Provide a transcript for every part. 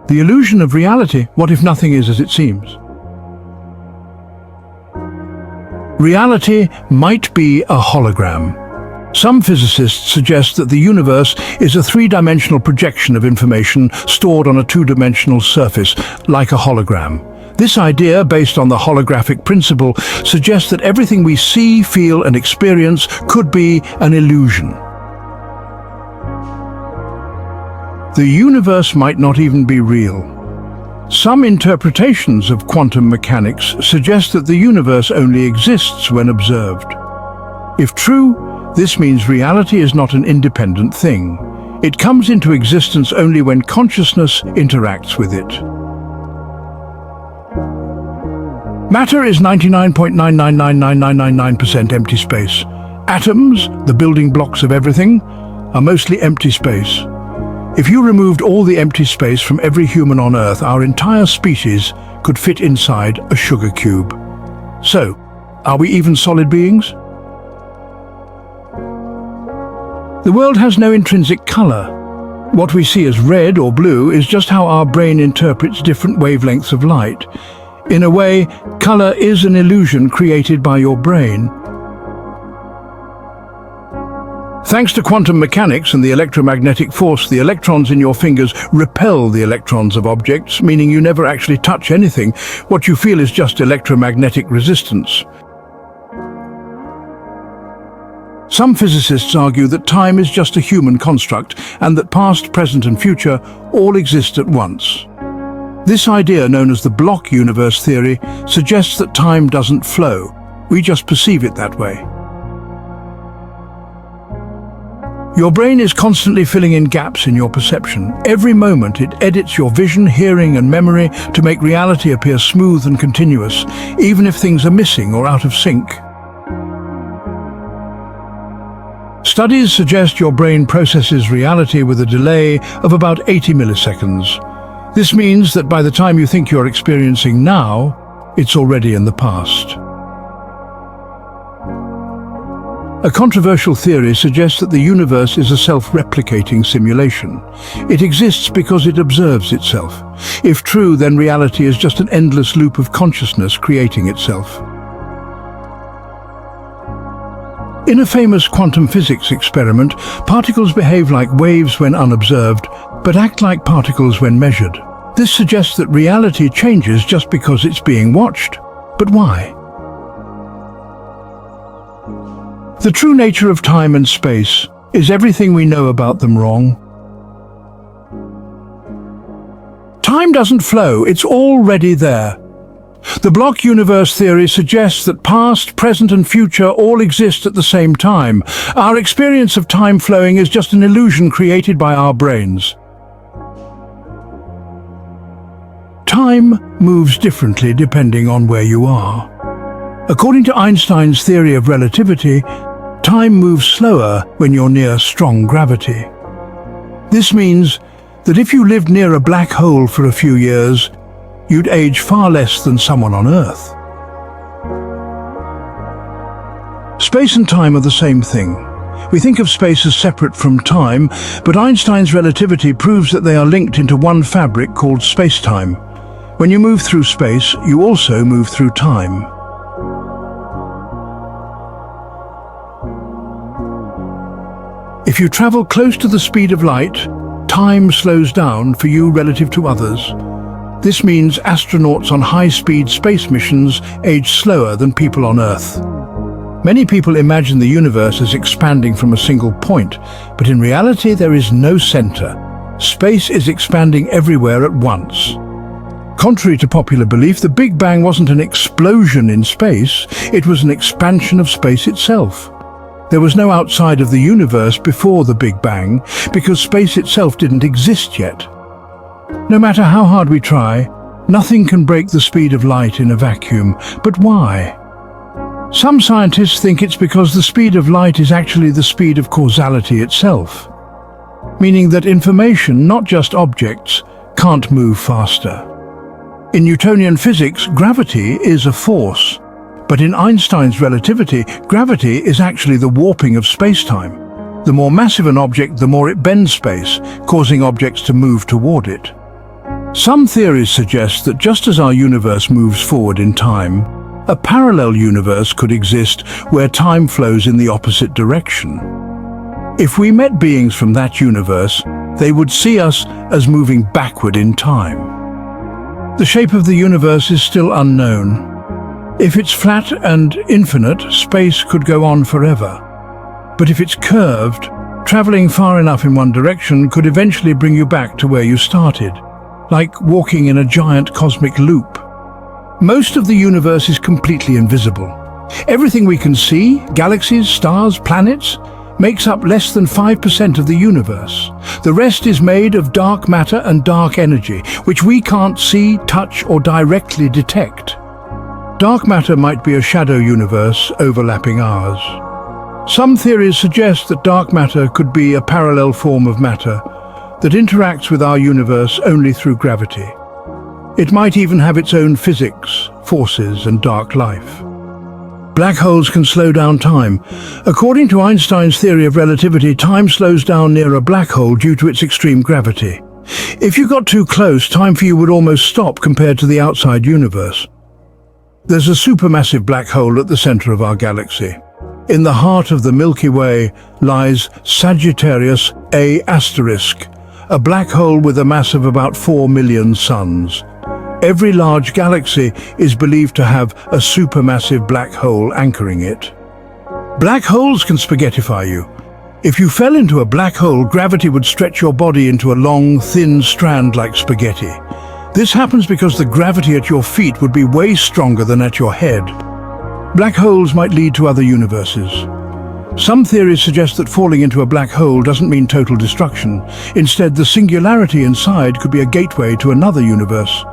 The illusion of reality. What if nothing is as it seems? Reality might be a hologram. Some physicists suggest that the universe is a three-dimensional projection of information stored on a two-dimensional surface, like a hologram. This idea, based on the holographic principle, suggests that everything we see, feel, and experience could be an illusion. The universe might not even be real. Some interpretations of quantum mechanics suggest that the universe only exists when observed. If true, this means reality is not an independent thing. It comes into existence only when consciousness interacts with it. Matter is 99.9999999% empty space. Atoms, the building blocks of everything, are mostly empty space. If you removed all the empty space from every human on Earth, our entire species could fit inside a sugar cube. So, are we even solid beings? The world has no intrinsic color. What we see as red or blue is just how our brain interprets different wavelengths of light. In a way, color is an illusion created by your brain. Thanks to quantum mechanics and the electromagnetic force, the electrons in your fingers repel the electrons of objects, meaning you never actually touch anything. What you feel is just electromagnetic resistance. Some physicists argue that time is just a human construct and that past, present and future all exist at once. This idea, known as the block universe theory, suggests that time doesn't flow. We just perceive it that way. Your brain is constantly filling in gaps in your perception. Every moment it edits your vision, hearing and memory to make reality appear smooth and continuous, even if things are missing or out of sync. Studies suggest your brain processes reality with a delay of about 80 milliseconds. This means that by the time you think you're experiencing now, it's already in the past. A controversial theory suggests that the universe is a self-replicating simulation. It exists because it observes itself. If true, then reality is just an endless loop of consciousness creating itself. In a famous quantum physics experiment, particles behave like waves when unobserved, but act like particles when measured. This suggests that reality changes just because it's being watched. But why? The true nature of time and space. Is everything we know about them wrong? Time doesn't flow, it's already there. The block universe theory suggests that past, present and future all exist at the same time. Our experience of time flowing is just an illusion created by our brains. Time moves differently depending on where you are. According to Einstein's theory of relativity, time moves slower when you're near strong gravity. This means that if you lived near a black hole for a few years, you'd age far less than someone on Earth. Space and time are the same thing. We think of space as separate from time, but Einstein's relativity proves that they are linked into one fabric called space-time. When you move through space, you also move through time. If you travel close to the speed of light, time slows down for you relative to others. This means astronauts on high-speed space missions age slower than people on Earth. Many people imagine the universe as expanding from a single point, but in reality there is no center. Space is expanding everywhere at once. Contrary to popular belief, the Big Bang wasn't an explosion in space, it was an expansion of space itself. There was no outside of the universe before the Big Bang, because space itself didn't exist yet. No matter how hard we try, nothing can break the speed of light in a vacuum. But why? Some scientists think it's because the speed of light is actually the speed of causality itself, meaning that information, not just objects, can't move faster. In Newtonian physics, gravity is a force. But in Einstein's relativity, gravity is actually the warping of space-time. The more massive an object, the more it bends space, causing objects to move toward it. Some theories suggest that just as our universe moves forward in time, a parallel universe could exist where time flows in the opposite direction. If we met beings from that universe, they would see us as moving backward in time. The shape of the universe is still unknown. If it's flat and infinite, space could go on forever. But if it's curved, traveling far enough in one direction could eventually bring you back to where you started, like walking in a giant cosmic loop. Most of the universe is completely invisible. Everything we can see, galaxies, stars, planets, makes up less than 5% of the universe. The rest is made of dark matter and dark energy, which we can't see, touch, or directly detect. Dark matter might be a shadow universe overlapping ours. Some theories suggest that dark matter could be a parallel form of matter that interacts with our universe only through gravity. It might even have its own physics, forces, and dark life. Black holes can slow down time. According to Einstein's theory of relativity, time slows down near a black hole due to its extreme gravity. If you got too close, time for you would almost stop compared to the outside universe. There's a supermassive black hole at the center of our galaxy. In the heart of the Milky Way lies Sagittarius A*, a black hole with a mass of about 4 million suns. Every large galaxy is believed to have a supermassive black hole anchoring it. Black holes can spaghettify you. If you fell into a black hole, gravity would stretch your body into a long, thin strand like spaghetti. This happens because the gravity at your feet would be way stronger than at your head. Black holes might lead to other universes. Some theories suggest that falling into a black hole doesn't mean total destruction. Instead, the singularity inside could be a gateway to another universe,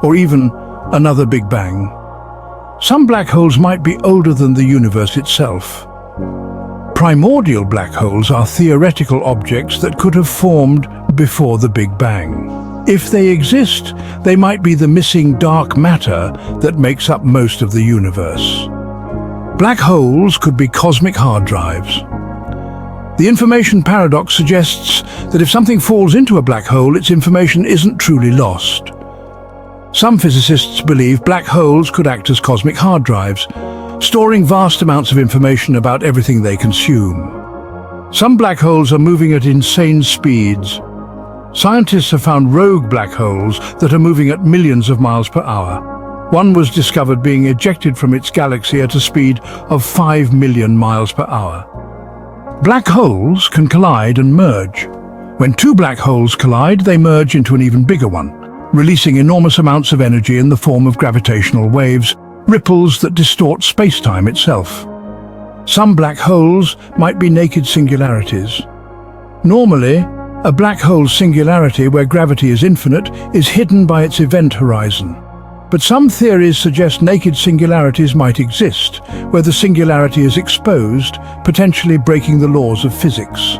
or even another Big Bang. Some black holes might be older than the universe itself. Primordial black holes are theoretical objects that could have formed before the Big Bang. If they exist, they might be the missing dark matter that makes up most of the universe. Black holes could be cosmic hard drives. The information paradox suggests that if something falls into a black hole, its information isn't truly lost. Some physicists believe black holes could act as cosmic hard drives, storing vast amounts of information about everything they consume. Some black holes are moving at insane speeds. Scientists have found rogue black holes that are moving at millions of miles per hour. One was discovered being ejected from its galaxy at a speed of 5 million miles per hour. Black holes can collide and merge. When two black holes collide, they merge into an even bigger one, releasing enormous amounts of energy in the form of gravitational waves, ripples that distort space-time itself. Some black holes might be naked singularities. Normally, a black hole's singularity, where gravity is infinite, is hidden by its event horizon. But some theories suggest naked singularities might exist, where the singularity is exposed, potentially breaking the laws of physics.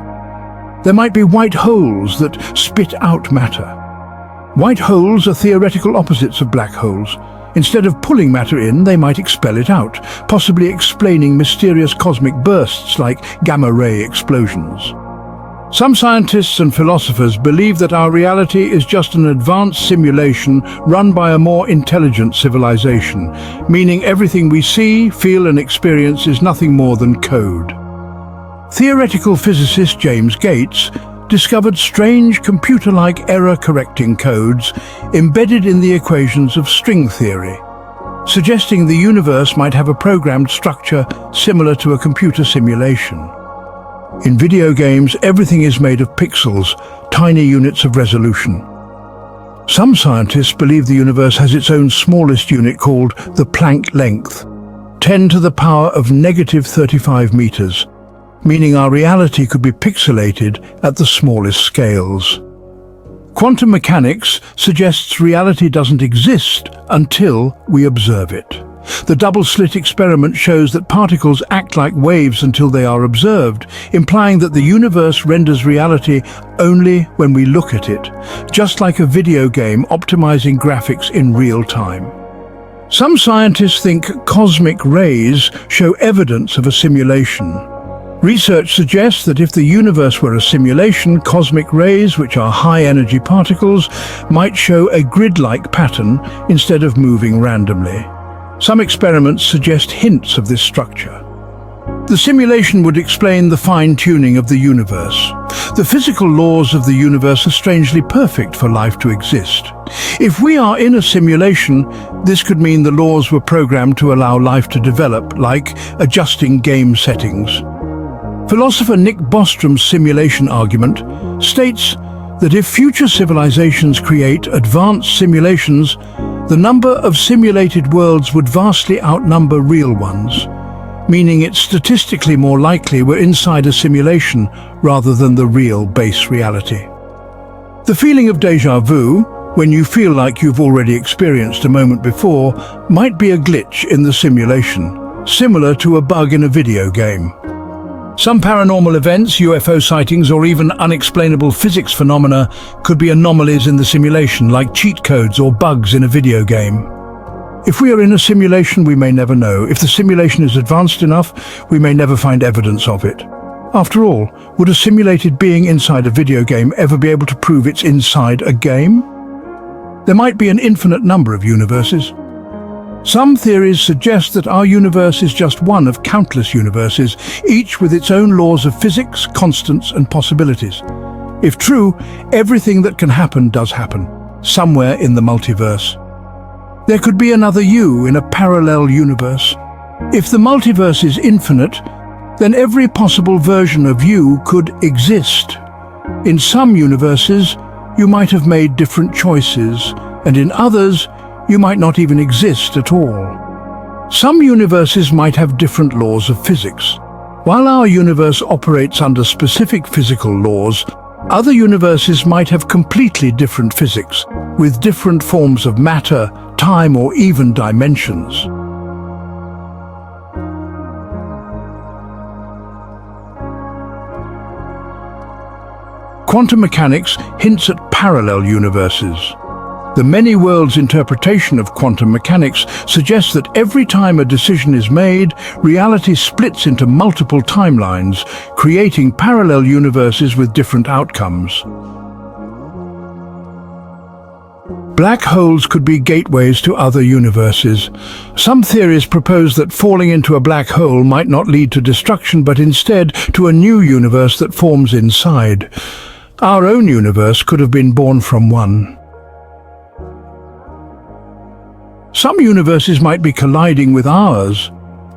There might be white holes that spit out matter. White holes are theoretical opposites of black holes. Instead of pulling matter in, they might expel it out, possibly explaining mysterious cosmic bursts like gamma-ray explosions. Some scientists and philosophers believe that our reality is just an advanced simulation run by a more intelligent civilization, meaning everything we see, feel, and experience is nothing more than code. Theoretical physicist James Gates discovered strange computer-like error-correcting codes embedded in the equations of string theory, suggesting the universe might have a programmed structure similar to a computer simulation. In video games, everything is made of pixels, tiny units of resolution. Some scientists believe the universe has its own smallest unit called the Planck length, 10 to the power of -35 meters, meaning our reality could be pixelated at the smallest scales. Quantum mechanics suggests reality doesn't exist until we observe it. The double-slit experiment shows that particles act like waves until they are observed, implying that the universe renders reality only when we look at it, just like a video game optimizing graphics in real time. Some scientists think cosmic rays show evidence of a simulation. Research suggests that if the universe were a simulation, cosmic rays, which are high-energy particles, might show a grid-like pattern instead of moving randomly. Some experiments suggest hints of this structure. The simulation would explain the fine-tuning of the universe. The physical laws of the universe are strangely perfect for life to exist. If we are in a simulation, this could mean the laws were programmed to allow life to develop, like adjusting game settings. Philosopher Nick Bostrom's simulation argument states that if future civilizations create advanced simulations, the number of simulated worlds would vastly outnumber real ones, meaning it's statistically more likely we're inside a simulation rather than the real base reality. The feeling of déjà vu, when you feel like you've already experienced a moment before, might be a glitch in the simulation, similar to a bug in a video game. Some paranormal events, UFO sightings, or even unexplainable physics phenomena could be anomalies in the simulation, like cheat codes or bugs in a video game. If we are in a simulation, we may never know. If the simulation is advanced enough, we may never find evidence of it. After all, would a simulated being inside a video game ever be able to prove it's inside a game? There might be an infinite number of universes. Some theories suggest that our universe is just one of countless universes, each with its own laws of physics, constants, and possibilities. If true, everything that can happen does happen, somewhere in the multiverse. There could be another you in a parallel universe. If the multiverse is infinite, then every possible version of you could exist. In some universes, you might have made different choices, and in others, you might not even exist at all. Some universes might have different laws of physics. While our universe operates under specific physical laws, other universes might have completely different physics, with different forms of matter, time, or even dimensions. Quantum mechanics hints at parallel universes. The many worlds interpretation of quantum mechanics suggests that every time a decision is made, reality splits into multiple timelines, creating parallel universes with different outcomes. Black holes could be gateways to other universes. Some theories propose that falling into a black hole might not lead to destruction, but instead to a new universe that forms inside. Our own universe could have been born from one. Some universes might be colliding with ours.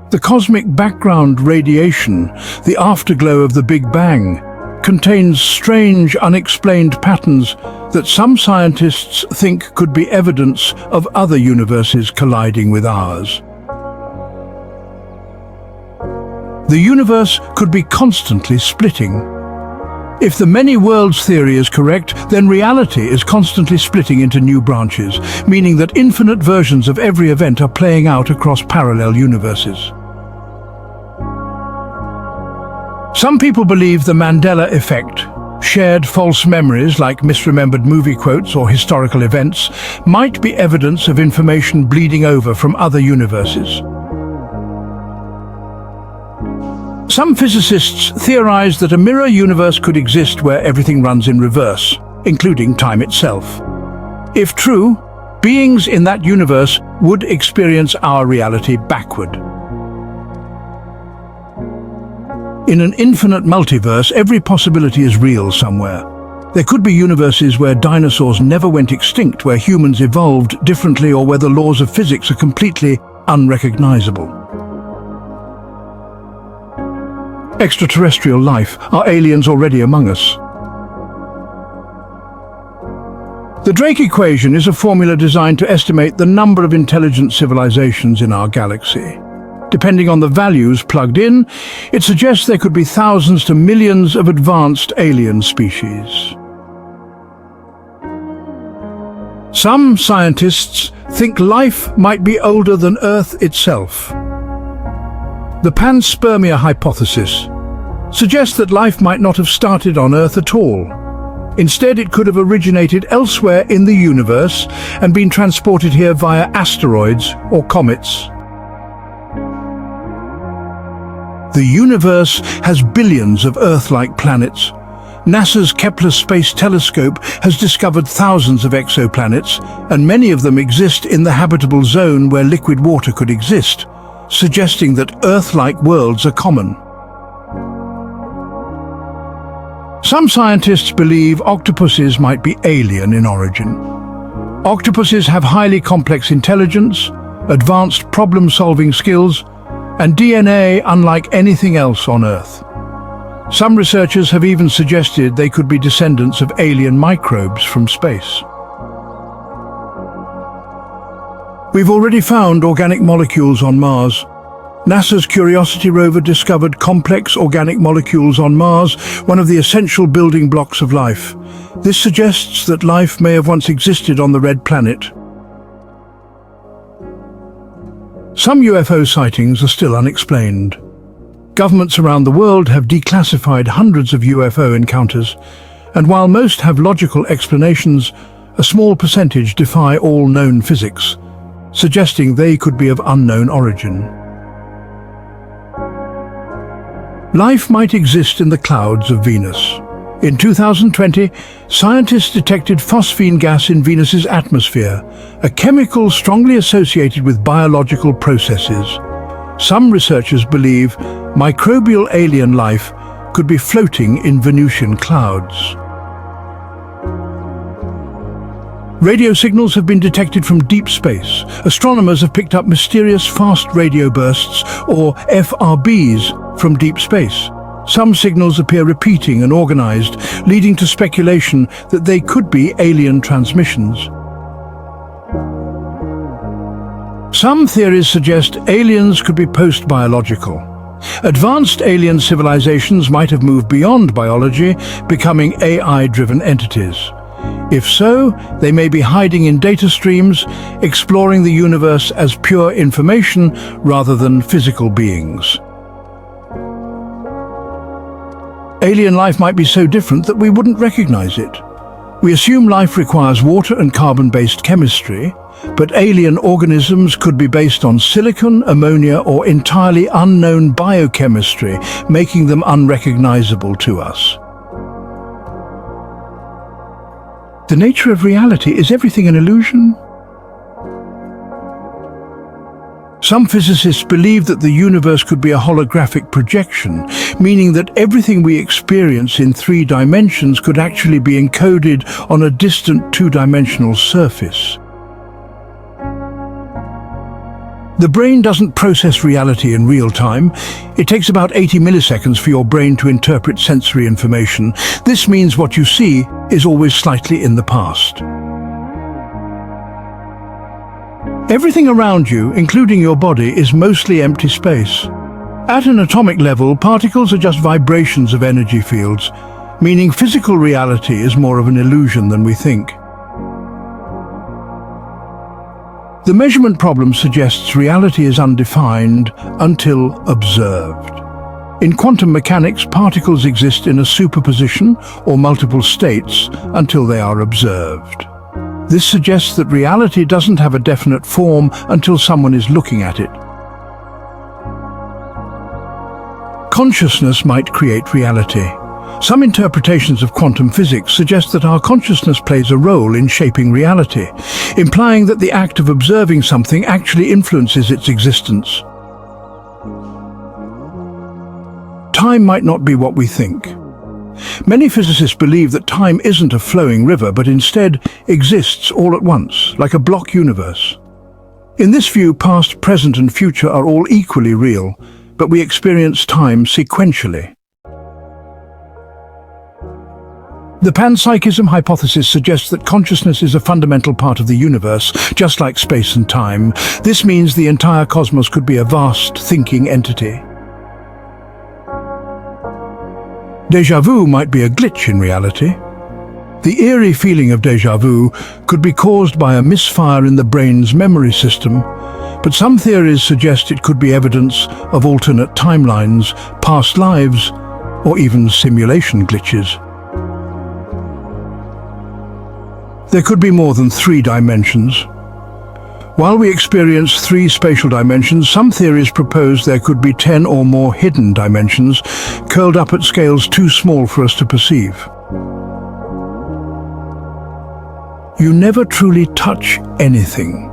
The cosmic background radiation, the afterglow of the Big Bang, contains strange, unexplained patterns that some scientists think could be evidence of other universes colliding with ours. The universe could be constantly splitting. If the many worlds theory is correct, then reality is constantly splitting into new branches, meaning that infinite versions of every event are playing out across parallel universes. Some people believe the Mandela effect, shared false memories like misremembered movie quotes or historical events, might be evidence of information bleeding over from other universes. Some physicists theorize that a mirror universe could exist where everything runs in reverse, including time itself. If true, beings in that universe would experience our reality backward. In an infinite multiverse, every possibility is real somewhere. There could be universes where dinosaurs never went extinct, where humans evolved differently, or where the laws of physics are completely unrecognizable. Extraterrestrial life. Are aliens already among us? The Drake equation is a formula designed to estimate the number of intelligent civilizations in our galaxy. Depending on the values plugged in, it suggests there could be thousands to millions of advanced alien species. Some scientists think life might be older than Earth itself. The panspermia hypothesis suggests that life might not have started on Earth at all. Instead, it could have originated elsewhere in the universe and been transported here via asteroids or comets. The universe has billions of Earth-like planets. NASA's Kepler Space Telescope has discovered thousands of exoplanets, and many of them exist in the habitable zone where liquid water could exist, suggesting that Earth-like worlds are common. Some scientists believe octopuses might be alien in origin. Octopuses have highly complex intelligence, advanced problem-solving skills, and DNA unlike anything else on Earth. Some researchers have even suggested they could be descendants of alien microbes from space. We've already found organic molecules on Mars. NASA's Curiosity rover discovered complex organic molecules on Mars, one of the essential building blocks of life. This suggests that life may have once existed on the red planet. Some UFO sightings are still unexplained. Governments around the world have declassified hundreds of UFO encounters, and while most have logical explanations, a small percentage defy all known physics, suggesting they could be of unknown origin. Life might exist in the clouds of Venus. In 2020, scientists detected phosphine gas in Venus's atmosphere, a chemical strongly associated with biological processes. Some researchers believe microbial alien life could be floating in Venusian clouds. Radio signals have been detected from deep space. Astronomers have picked up mysterious fast radio bursts, or FRBs, from deep space. Some signals appear repeating and organized, leading to speculation that they could be alien transmissions. Some theories suggest aliens could be post-biological. Advanced alien civilizations might have moved beyond biology, becoming AI-driven entities. If so, they may be hiding in data streams, exploring the universe as pure information rather than physical beings. Alien life might be so different that we wouldn't recognize it. We assume life requires water and carbon-based chemistry, but alien organisms could be based on silicon, ammonia, or entirely unknown biochemistry, making them unrecognizable to us. The nature of reality, is everything an illusion? Some physicists believe that the universe could be a holographic projection, meaning that everything we experience in 3 dimensions could actually be encoded on a distant 2-dimensional surface. The brain doesn't process reality in real time. It takes about 80 milliseconds for your brain to interpret sensory information. This means what you see is always slightly in the past. Everything around you, including your body, is mostly empty space. At an atomic level, particles are just vibrations of energy fields, meaning physical reality is more of an illusion than we think. The measurement problem suggests reality is undefined until observed. In quantum mechanics, particles exist in a superposition or multiple states until they are observed. This suggests that reality doesn't have a definite form until someone is looking at it. Consciousness might create reality. Some interpretations of quantum physics suggest that our consciousness plays a role in shaping reality, implying that the act of observing something actually influences its existence. Time might not be what we think. Many physicists believe that time isn't a flowing river, but instead exists all at once, like a block universe. In this view, past, present, and future are all equally real, but we experience time sequentially. The panpsychism hypothesis suggests that consciousness is a fundamental part of the universe, just like space and time. This means the entire cosmos could be a vast, thinking entity. Déjà vu might be a glitch in reality. The eerie feeling of déjà vu could be caused by a misfire in the brain's memory system, but some theories suggest it could be evidence of alternate timelines, past lives, or even simulation glitches. There could be more than 3 dimensions. While we experience 3 spatial dimensions, some theories propose there could be 10 or more hidden dimensions, curled up at scales too small for us to perceive. You never truly touch anything.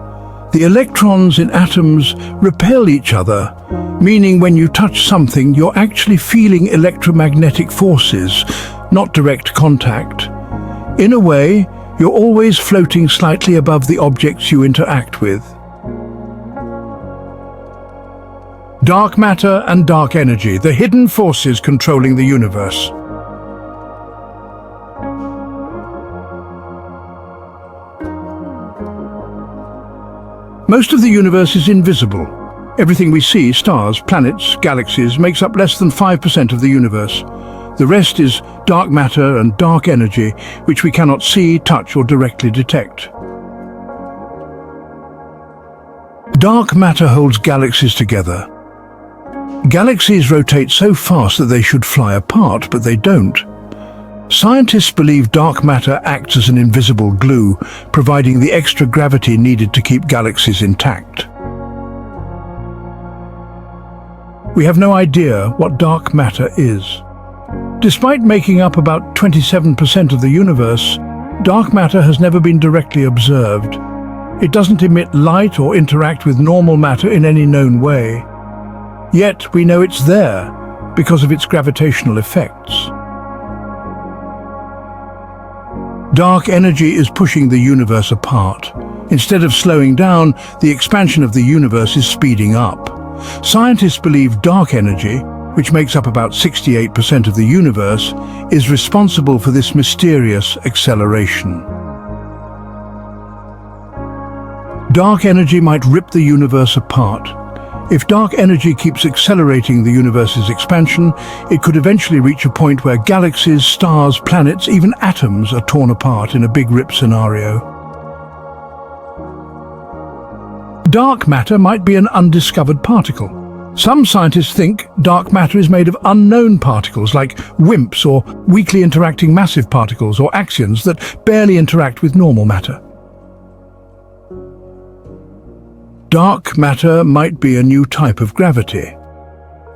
The electrons in atoms repel each other, meaning when you touch something, you're actually feeling electromagnetic forces, not direct contact. In a way, you're always floating slightly above the objects you interact with. Dark matter and dark energy, the hidden forces controlling the universe. Most of the universe is invisible. Everything we see, stars, planets, galaxies, makes up less than 5% of the universe. The rest is dark matter and dark energy, which we cannot see, touch, or directly detect. Dark matter holds galaxies together. Galaxies rotate so fast that they should fly apart, but they don't. Scientists believe dark matter acts as an invisible glue, providing the extra gravity needed to keep galaxies intact. We have no idea what dark matter is. Despite making up about 27% of the universe, dark matter has never been directly observed. It doesn't emit light or interact with normal matter in any known way. Yet we know it's there because of its gravitational effects. Dark energy is pushing the universe apart. Instead of slowing down, the expansion of the universe is speeding up. Scientists believe dark energy, which makes up about 68% of the universe, is responsible for this mysterious acceleration. Dark energy might rip the universe apart. If dark energy keeps accelerating the universe's expansion, it could eventually reach a point where galaxies, stars, planets, even atoms are torn apart in a big rip scenario. Dark matter might be an undiscovered particle. Some scientists think dark matter is made of unknown particles like WIMPs or weakly interacting massive particles or axions that barely interact with normal matter. Dark matter might be a new type of gravity.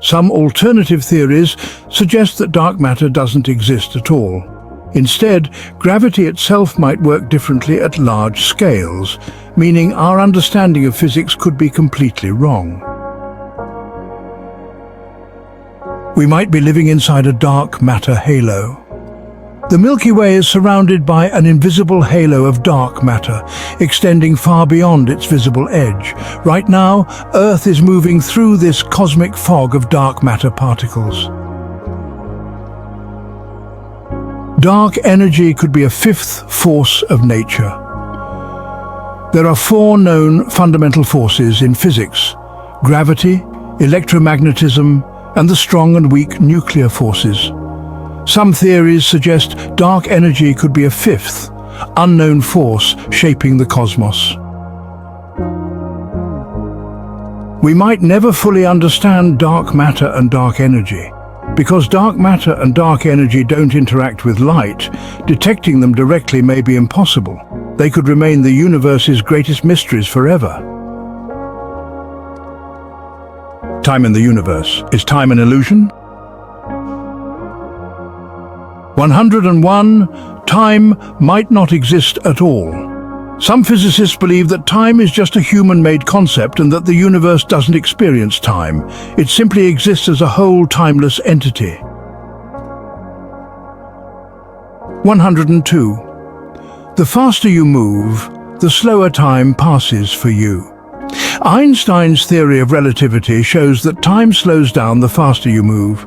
Some alternative theories suggest that dark matter doesn't exist at all. Instead, gravity itself might work differently at large scales, meaning our understanding of physics could be completely wrong. We might be living inside a dark matter halo. The Milky Way is surrounded by an invisible halo of dark matter, extending far beyond its visible edge. Right now, Earth is moving through this cosmic fog of dark matter particles. Dark energy could be a fifth force of nature. There are 4 known fundamental forces in physics: gravity, electromagnetism, and the strong and weak nuclear forces. Some theories suggest dark energy could be a fifth, unknown force shaping the cosmos. We might never fully understand dark matter and dark energy. Because dark matter and dark energy don't interact with light, detecting them directly may be impossible. They could remain the universe's greatest mysteries forever. Time in the universe. Is time an illusion? 101. Time might not exist at all. Some physicists believe that time is just a human-made concept and that the universe doesn't experience time. It simply exists as a whole timeless entity. 102. The faster you move, the slower time passes for you. Einstein's theory of relativity shows that time slows down the faster you move.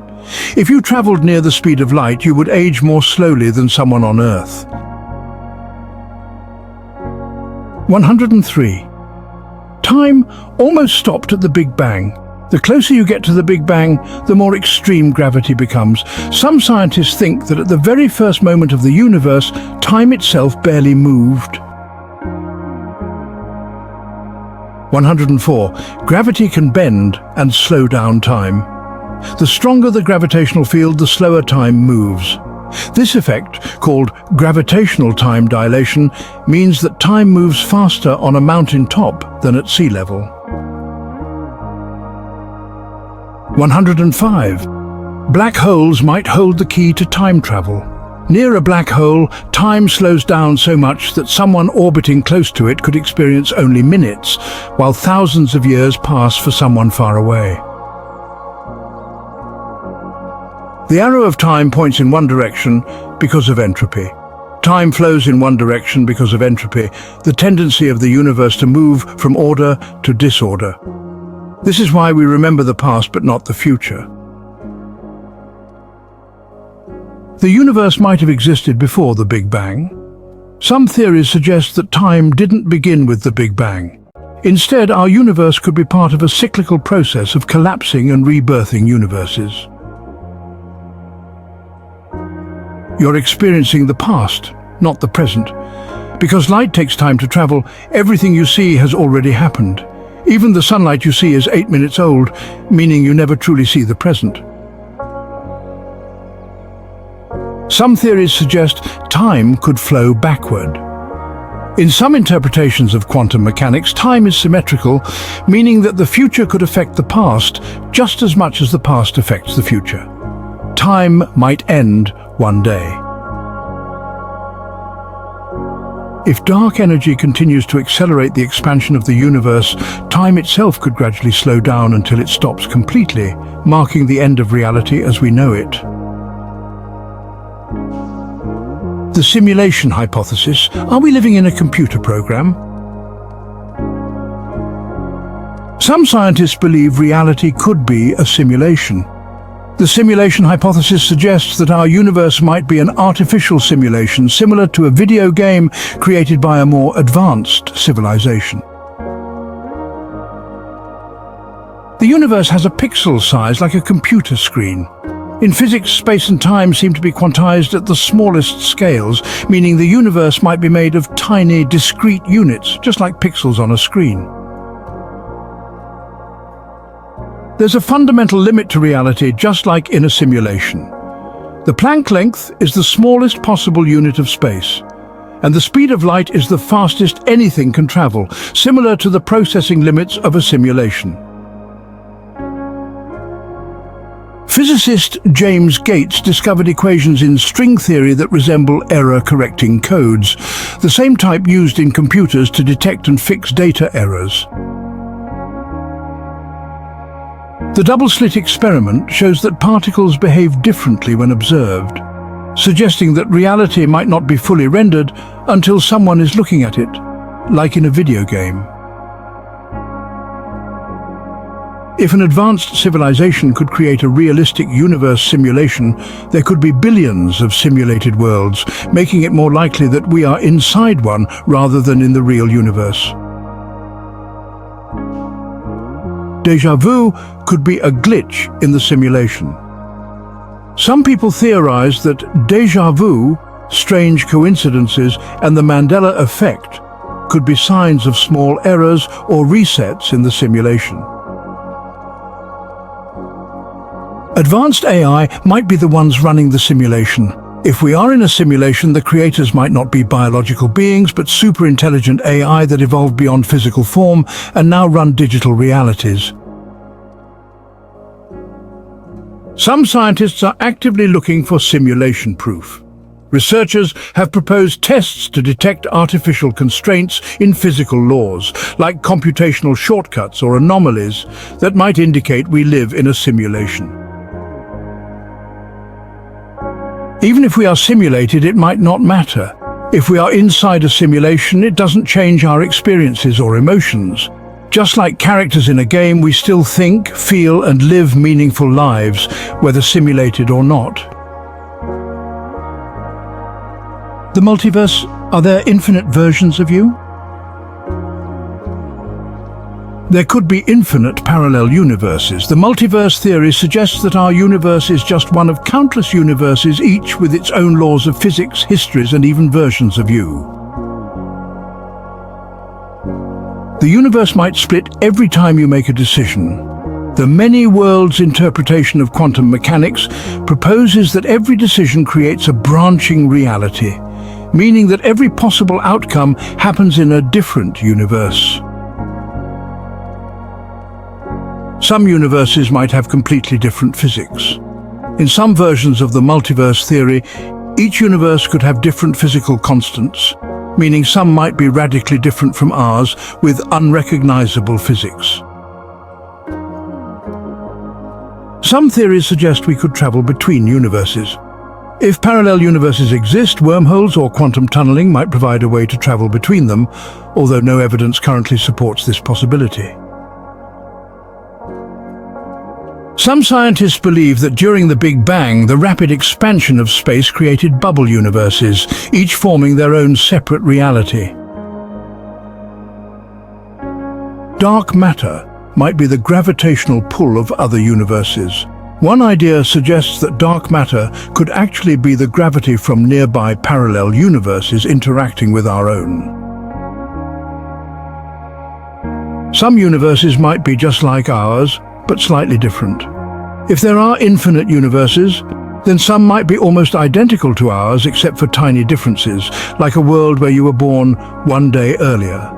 If you traveled near the speed of light, you would age more slowly than someone on Earth. 103. Time almost stopped at the Big Bang. The closer you get to the Big Bang, the more extreme gravity becomes. Some scientists think that at the very first moment of the universe, time itself barely moved. 104. Gravity can bend and slow down time. The stronger the gravitational field, the slower time moves. This effect, called gravitational time dilation, means that time moves faster on a mountain top than at sea level. 105. Black holes might hold the key to time travel. Near a black hole, time slows down so much that someone orbiting close to it could experience only minutes, while thousands of years pass for someone far away. The arrow of time points in one direction because of entropy. Time flows in one direction because of entropy, the tendency of the universe to move from order to disorder. This is why we remember the past but not the future. The universe might have existed before the Big Bang. Some theories suggest that time didn't begin with the Big Bang. Instead, our universe could be part of a cyclical process of collapsing and rebirthing universes. You're experiencing the past, not the present. Because light takes time to travel, everything you see has already happened. Even the sunlight you see is 8 minutes old, meaning you never truly see the present. Some theories suggest time could flow backward. In some interpretations of quantum mechanics, time is symmetrical, meaning that the future could affect the past just as much as the past affects the future. Time might end one day. If dark energy continues to accelerate the expansion of the universe, time itself could gradually slow down until it stops completely, marking the end of reality as we know it. The simulation hypothesis. Are we living in a computer program? Some scientists believe reality could be a simulation. The simulation hypothesis suggests that our universe might be an artificial simulation similar to a video game created by a more advanced civilization. The universe has a pixel size like a computer screen. In physics, space and time seem to be quantized at the smallest scales, meaning the universe might be made of tiny, discrete units, just like pixels on a screen. There's a fundamental limit to reality, just like in a simulation. The Planck length is the smallest possible unit of space, and the speed of light is the fastest anything can travel, similar to the processing limits of a simulation. Physicist James Gates discovered equations in string theory that resemble error-correcting codes, the same type used in computers to detect and fix data errors. The double-slit experiment shows that particles behave differently when observed, suggesting that reality might not be fully rendered until someone is looking at it, like in a video game. If an advanced civilization could create a realistic universe simulation, there could be billions of simulated worlds, making it more likely that we are inside one rather than in the real universe. Déjà vu could be a glitch in the simulation. Some people theorize that déjà vu, strange coincidences, and the Mandela effect could be signs of small errors or resets in the simulation. Advanced AI might be the ones running the simulation. If we are in a simulation, the creators might not be biological beings, but super-intelligent AI that evolved beyond physical form and now run digital realities. Some scientists are actively looking for simulation proof. Researchers have proposed tests to detect artificial constraints in physical laws, like computational shortcuts or anomalies that might indicate we live in a simulation. Even if we are simulated, it might not matter. If we are inside a simulation, it doesn't change our experiences or emotions. Just like characters in a game, we still think, feel, and live meaningful lives, whether simulated or not. The multiverse, are there infinite versions of you? There could be infinite parallel universes. The multiverse theory suggests that our universe is just one of countless universes, each with its own laws of physics, histories, and even versions of you. The universe might split every time you make a decision. The many worlds interpretation of quantum mechanics proposes that every decision creates a branching reality, meaning that every possible outcome happens in a different universe. Some universes might have completely different physics. In some versions of the multiverse theory, each universe could have different physical constants, meaning some might be radically different from ours with unrecognizable physics. Some theories suggest we could travel between universes. If parallel universes exist, wormholes or quantum tunneling might provide a way to travel between them, although no evidence currently supports this possibility. Some scientists believe that during the Big Bang, the rapid expansion of space created bubble universes, each forming their own separate reality. Dark matter might be the gravitational pull of other universes. One idea suggests that dark matter could actually be the gravity from nearby parallel universes interacting with our own. Some universes might be just like ours, but slightly different. If there are infinite universes, then some might be almost identical to ours except for tiny differences, like a world where you were born one day earlier.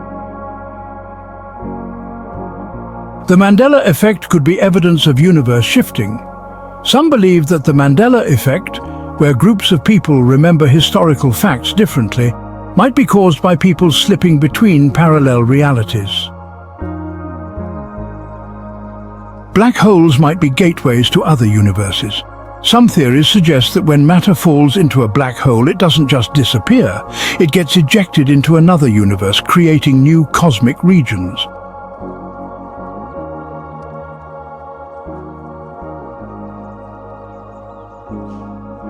The Mandela effect could be evidence of universe shifting. Some believe that the Mandela effect, where groups of people remember historical facts differently, might be caused by people slipping between parallel realities. Black holes might be gateways to other universes. Some theories suggest that when matter falls into a black hole, it doesn't just disappear, it gets ejected into another universe, creating new cosmic regions.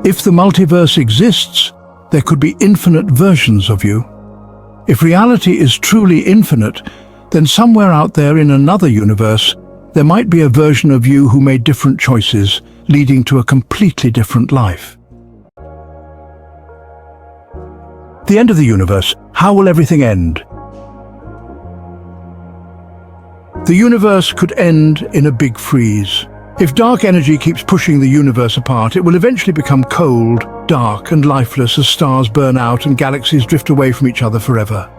If the multiverse exists, there could be infinite versions of you. If reality is truly infinite, then somewhere out there in another universe, there might be a version of you who made different choices, leading to a completely different life. The end of the universe. How will everything end? The universe could end in a big freeze. If dark energy keeps pushing the universe apart, it will eventually become cold, dark, and lifeless as stars burn out and galaxies drift away from each other forever.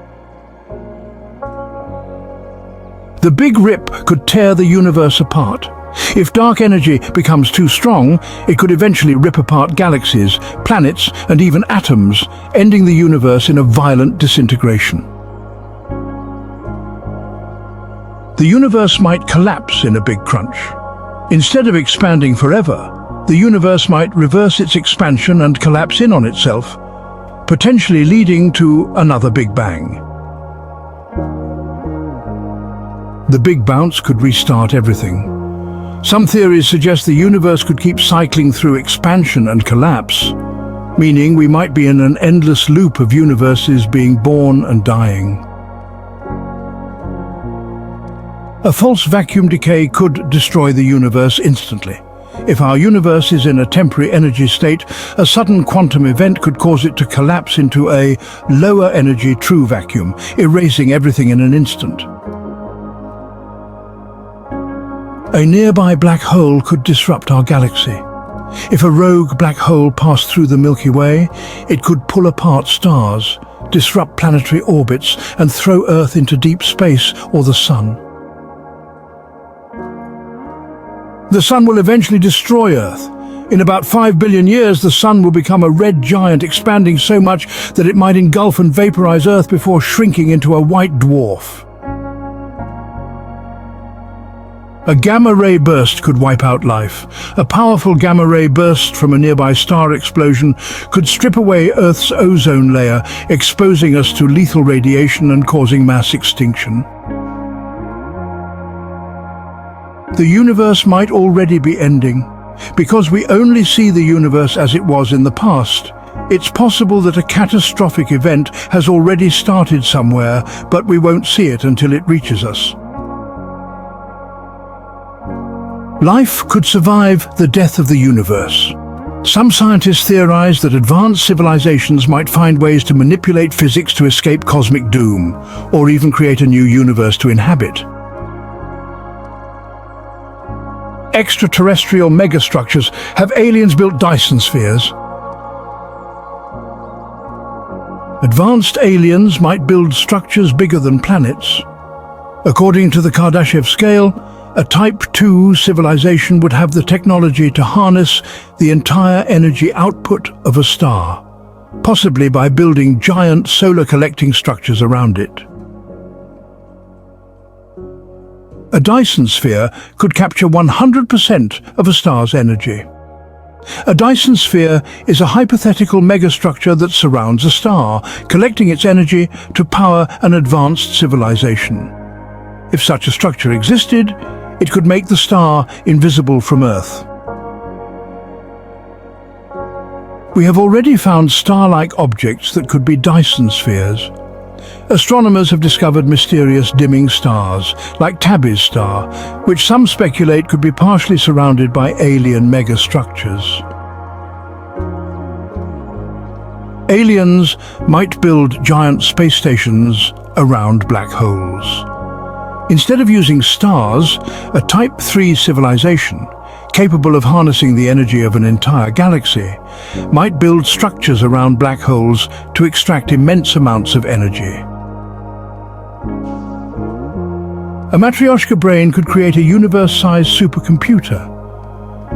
The Big Rip could tear the universe apart. If dark energy becomes too strong, it could eventually rip apart galaxies, planets, and even atoms, ending the universe in a violent disintegration. The universe might collapse in a big crunch. Instead of expanding forever, the universe might reverse its expansion and collapse in on itself, potentially leading to another Big Bang. The Big Bounce could restart everything. Some theories suggest the universe could keep cycling through expansion and collapse, meaning we might be in an endless loop of universes being born and dying. A false vacuum decay could destroy the universe instantly. If our universe is in a temporary energy state, a sudden quantum event could cause it to collapse into a lower energy true vacuum, erasing everything in an instant. A nearby black hole could disrupt our galaxy. If a rogue black hole passed through the Milky Way, it could pull apart stars, disrupt planetary orbits, and throw Earth into deep space or the Sun. The Sun will eventually destroy Earth. In about 5 billion years, the Sun will become a red giant, expanding so much that it might engulf and vaporize Earth before shrinking into a white dwarf. A gamma-ray burst could wipe out life. A powerful gamma-ray burst from a nearby star explosion could strip away Earth's ozone layer, exposing us to lethal radiation and causing mass extinction. The universe might already be ending. Because we only see the universe as it was in the past, it's possible that a catastrophic event has already started somewhere, but we won't see it until it reaches us. Life could survive the death of the universe. Some scientists theorize that advanced civilizations might find ways to manipulate physics to escape cosmic doom, or even create a new universe to inhabit. extraterrestrial megastructures? Have aliens built Dyson spheres? Advanced aliens might build structures bigger than planets. According to the Kardashev scale, a Type 2 civilization would have the technology to harness the entire energy output of a star, possibly by building giant solar collecting structures around it. A Dyson sphere could capture 100% of a star's energy. A Dyson sphere is a hypothetical megastructure that surrounds a star, collecting its energy to power an advanced civilization. If such a structure existed, it could make the star invisible from Earth. We have already found star-like objects that could be Dyson spheres. Astronomers have discovered mysterious dimming stars, like Tabby's star, which some speculate could be partially surrounded by alien megastructures. Aliens might build giant space stations around black holes. Instead of using stars, a Type 3 civilization, capable of harnessing the energy of an entire galaxy, might build structures around black holes to extract immense amounts of energy. A Matryoshka brain could create a universe-sized supercomputer.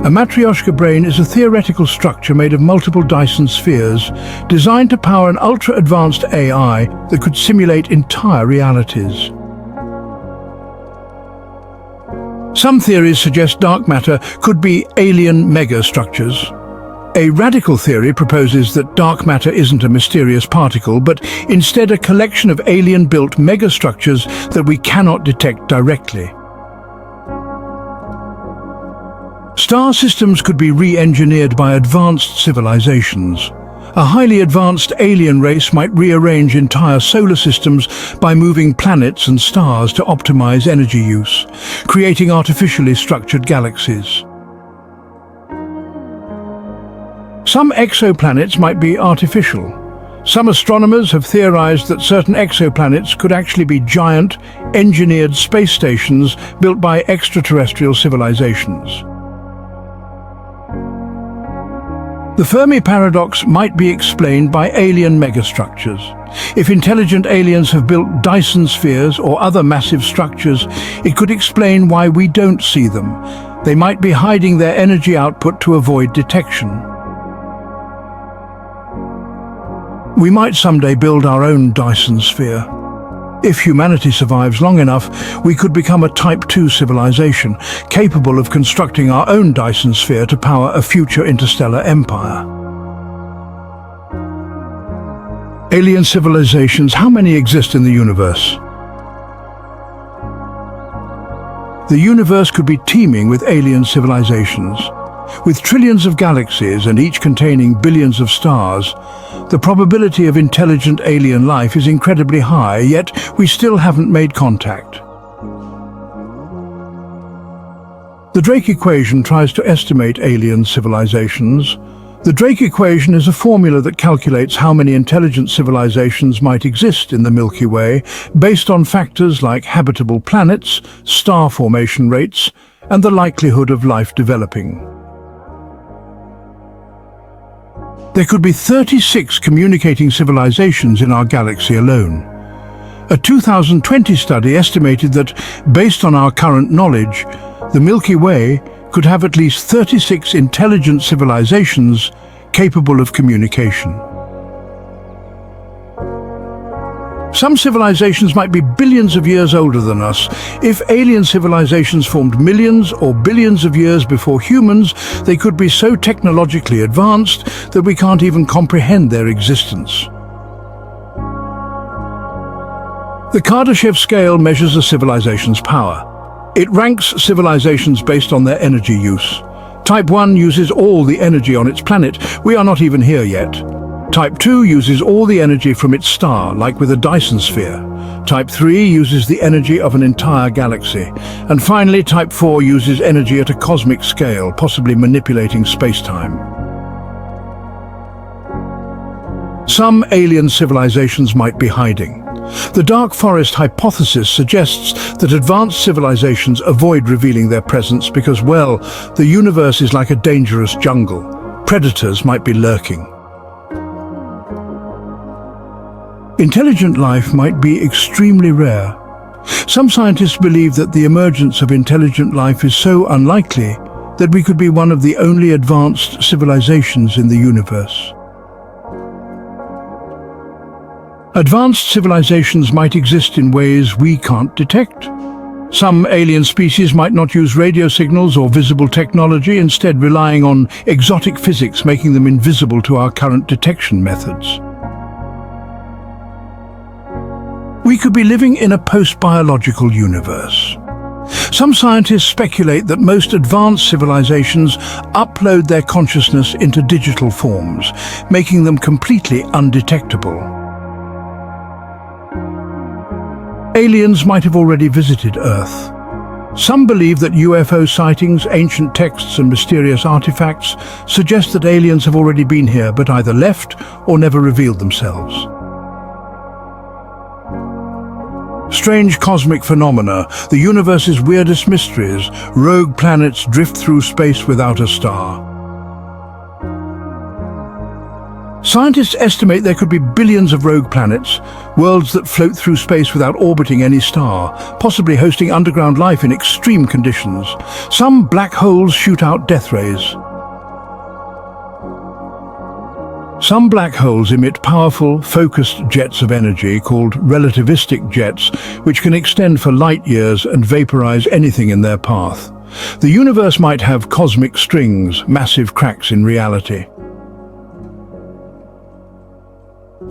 A Matryoshka brain is a theoretical structure made of multiple Dyson spheres designed to power an ultra-advanced AI that could simulate entire realities. Some theories suggest dark matter could be alien megastructures. A radical theory proposes that dark matter isn't a mysterious particle, but instead a collection of alien-built megastructures that we cannot detect directly. Star systems could be re-engineered by advanced civilizations. A highly advanced alien race might rearrange entire solar systems by moving planets and stars to optimize energy use, creating artificially structured galaxies. Some exoplanets might be artificial. Some astronomers have theorized that certain exoplanets could actually be giant, engineered space stations built by extraterrestrial civilizations. The Fermi paradox might be explained by alien megastructures. If intelligent aliens have built Dyson spheres or other massive structures, it could explain why we don't see them. They might be hiding their energy output to avoid detection. We might someday build our own Dyson sphere. If humanity survives long enough, we could become a Type 2 civilization, capable of constructing our own Dyson sphere to power a future interstellar empire. Alien civilizations, how many exist in the universe? The universe could be teeming with alien civilizations. With trillions of galaxies and each containing billions of stars, the probability of intelligent alien life is incredibly high, yet we still haven't made contact. The Drake equation tries to estimate alien civilizations. The Drake equation is a formula that calculates how many intelligent civilizations might exist in the Milky Way based on factors like habitable planets, star formation rates, and the likelihood of life developing. There could be 36 communicating civilizations in our galaxy alone. A 2020 study estimated that, based on our current knowledge, the Milky Way could have at least 36 intelligent civilizations capable of communication. Some civilizations might be billions of years older than us. If alien civilizations formed millions or billions of years before humans, they could be so technologically advanced that we can't even comprehend their existence. The Kardashev scale measures a civilization's power. It ranks civilizations based on their energy use. Type 1 uses all the energy on its planet. We are not even here yet. Type 2 uses all the energy from its star, like with a Dyson sphere. Type 3 uses the energy of an entire galaxy. And finally, Type 4 uses energy at a cosmic scale, possibly manipulating space-time. Some alien civilizations might be hiding. The dark forest hypothesis suggests that advanced civilizations avoid revealing their presence because, well, the universe is like a dangerous jungle. Predators might be lurking. Intelligent life might be extremely rare. Some scientists believe that the emergence of intelligent life is so unlikely that we could be one of the only advanced civilizations in the universe. Advanced civilizations might exist in ways we can't detect. Some alien species might not use radio signals or visible technology, instead relying on exotic physics, making them invisible to our current detection methods. We could be living in a post-biological universe. Some scientists speculate that most advanced civilizations upload their consciousness into digital forms, making them completely undetectable. Aliens might have already visited Earth. Some believe that UFO sightings, ancient texts and mysterious artifacts suggest that aliens have already been here but either left or never revealed themselves. Strange cosmic phenomena, the universe's weirdest mysteries, rogue planets drift through space without a star. Scientists estimate there could be billions of rogue planets, worlds that float through space without orbiting any star, possibly hosting underground life in extreme conditions. Some black holes shoot out death rays. Some black holes emit powerful, focused jets of energy called relativistic jets, which can extend for light years and vaporize anything in their path. The universe might have cosmic strings, massive cracks in reality.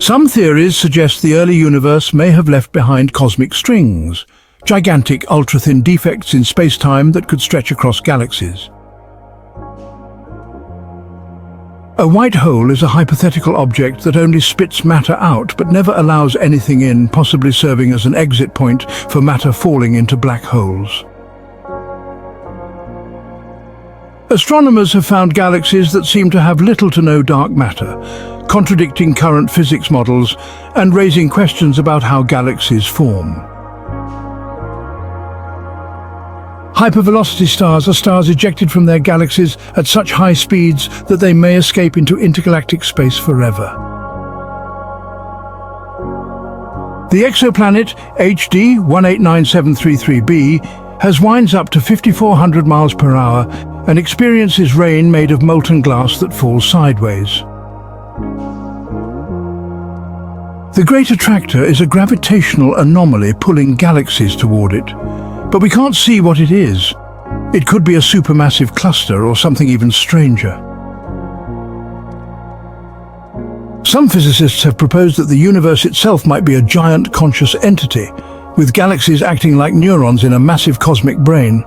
Some theories suggest the early universe may have left behind cosmic strings, gigantic ultra-thin defects in space-time that could stretch across galaxies. A white hole is a hypothetical object that only spits matter out but never allows anything in, possibly serving as an exit point for matter falling into black holes. Astronomers have found galaxies that seem to have little to no dark matter, contradicting current physics models and raising questions about how galaxies form. Hypervelocity stars are stars ejected from their galaxies at such high speeds that they may escape into intergalactic space forever. The exoplanet HD 189733b has winds up to 5,400 miles per hour and experiences rain made of molten glass that falls sideways. The Great Attractor is a gravitational anomaly pulling galaxies toward it, but we can't see what it is. It could be a supermassive cluster or something even stranger. Some physicists have proposed that the universe itself might be a giant conscious entity, with galaxies acting like neurons in a massive cosmic brain.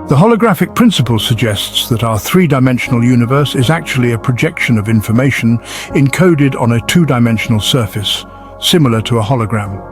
The holographic principle suggests that our three-dimensional universe is actually a projection of information encoded on a two-dimensional surface, similar to a hologram.